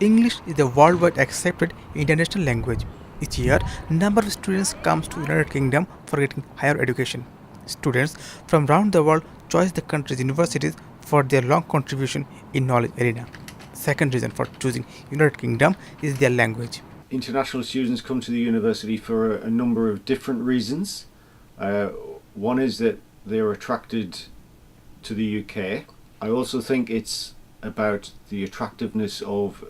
English is the worldwide accepted international language. Each year, number of students comes to United Kingdom for getting higher education. Students from around the world choose the country's universities for their long contribution in knowledge arena. Second reason for choosing United Kingdom is their language. International students come to the university for a number of different reasons. One is that they're attracted to the UK. I also think it's about the attractiveness of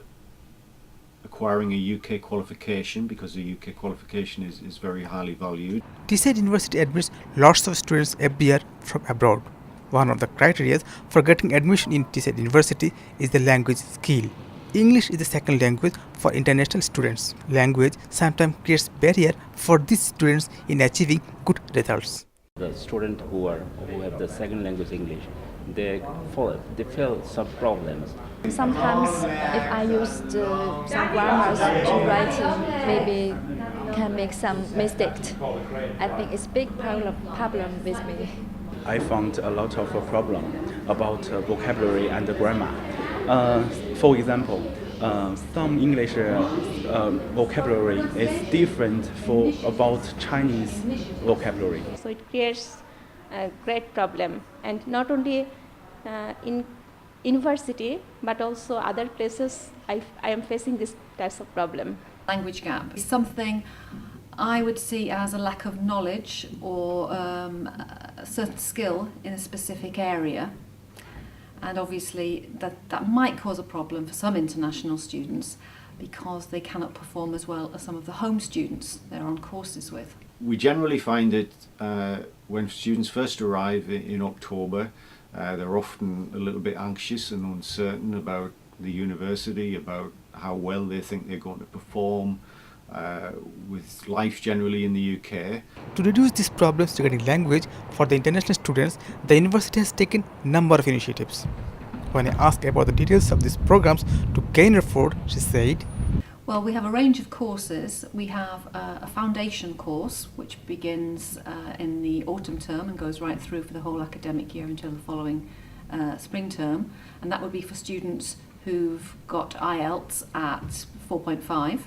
acquiring a UK qualification, because the UK qualification is very highly valued. Teesside University admits lots of students every year from abroad. One of the criteria for getting admission in Teesside University is the language skill. English is the second language for international students. Language sometimes creates barrier for these students in achieving good results. The students who have the second language English, they feel some problems. Sometimes if I use some grammars to writing, maybe can make some mistakes. I think it's big problem with me. I found a lot of problem about vocabulary and grammar. For example, some English vocabulary is different for about Chinese vocabulary. So it creates a great problem, and not only in university but also other places I am facing this types of problem. Language gap is something I would see as a lack of knowledge or a certain skill in a specific area. And obviously that might cause a problem for some international students because they cannot perform as well as some of the home students they're on courses with. We generally find that when students first arrive in October, they're often a little bit anxious and uncertain about the university, about how well they think they're going to perform with life generally in the UK. To reduce these problems regarding language for the international students, the university has taken a number of initiatives. When I asked about the details of these programs to Gaynor Ford, she said, well, we have a range of courses. We have a foundation course which begins in the autumn term and goes right through for the whole academic year until the following spring term, and that would be for students who've got IELTS at 4.5.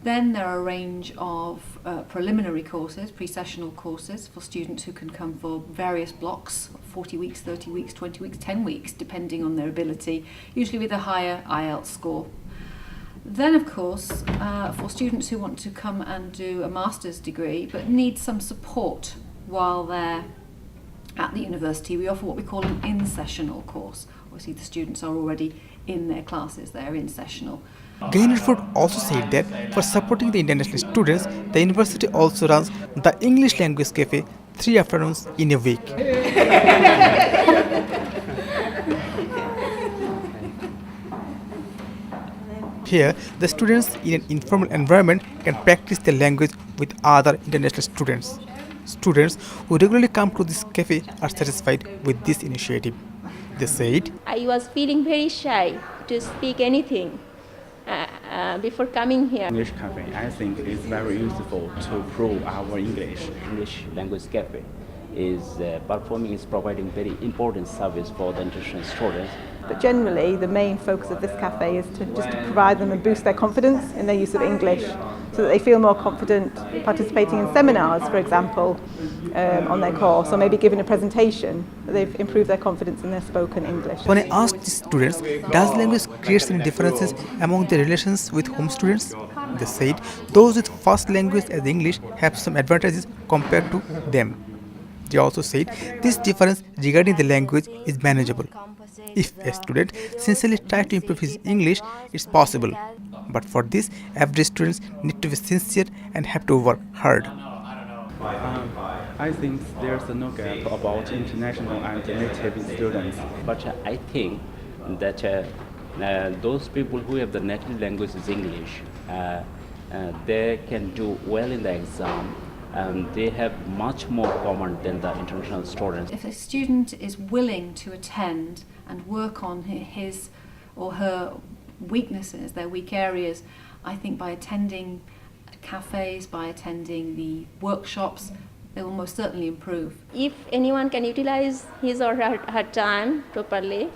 Then there are a range of preliminary courses, pre-sessional courses for students who can come for various blocks, 40 weeks, 30 weeks, 20 weeks, 10 weeks, depending on their ability, usually with a higher IELTS score. Then, of course, for students who want to come and do a master's degree but need some support while they're at the university, we offer what we call an in-sessional course. Obviously, the students are already in their classes, they're in-sessional. Gaynor Ford also said that for supporting the international students, the university also runs the English Language Cafe 3 afternoons in a week. Here, the students in an informal environment can practice their language with other international students. Students who regularly come to this cafe are satisfied with this initiative. They said, I was feeling very shy to speak anything before coming here. English cafe, I think, is very useful to improve our English. English language cafe is providing very important service for the international students. But generally, the main focus of this cafe is to provide them and boost their confidence in their use of English, so that they feel more confident participating in seminars, for example, on their course, or maybe giving a presentation, that they've improved their confidence in their spoken English. When I asked the students, does language create any differences among their relations with home students? They said those with first language as English have some advantages compared to them. They also said this difference regarding the language is manageable. If a student sincerely tries to improve his English, it's possible. But for this, every student needs to be sincere and have to work hard. I think there's no gap about international and native students. But I think that those people who have the native language is English, they can do well in the exam. They have much more common than the international students. If a student is willing to attend and work on his or her weaknesses, their weak areas, I think by attending cafes, by attending the workshops, they will most certainly improve. If anyone can utilize his or her time properly,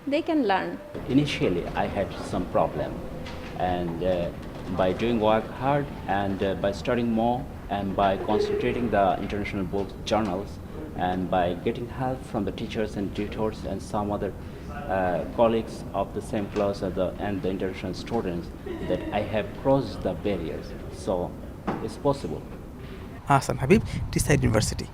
they can learn. Initially, I had some problem, and by doing work hard and by studying more and by concentrating the international books, journals, and by getting help from the teachers and tutors and some other colleagues of the same class and the international students, that I have crossed the barriers. So it's possible. Ahsan, Habib, Teesside University.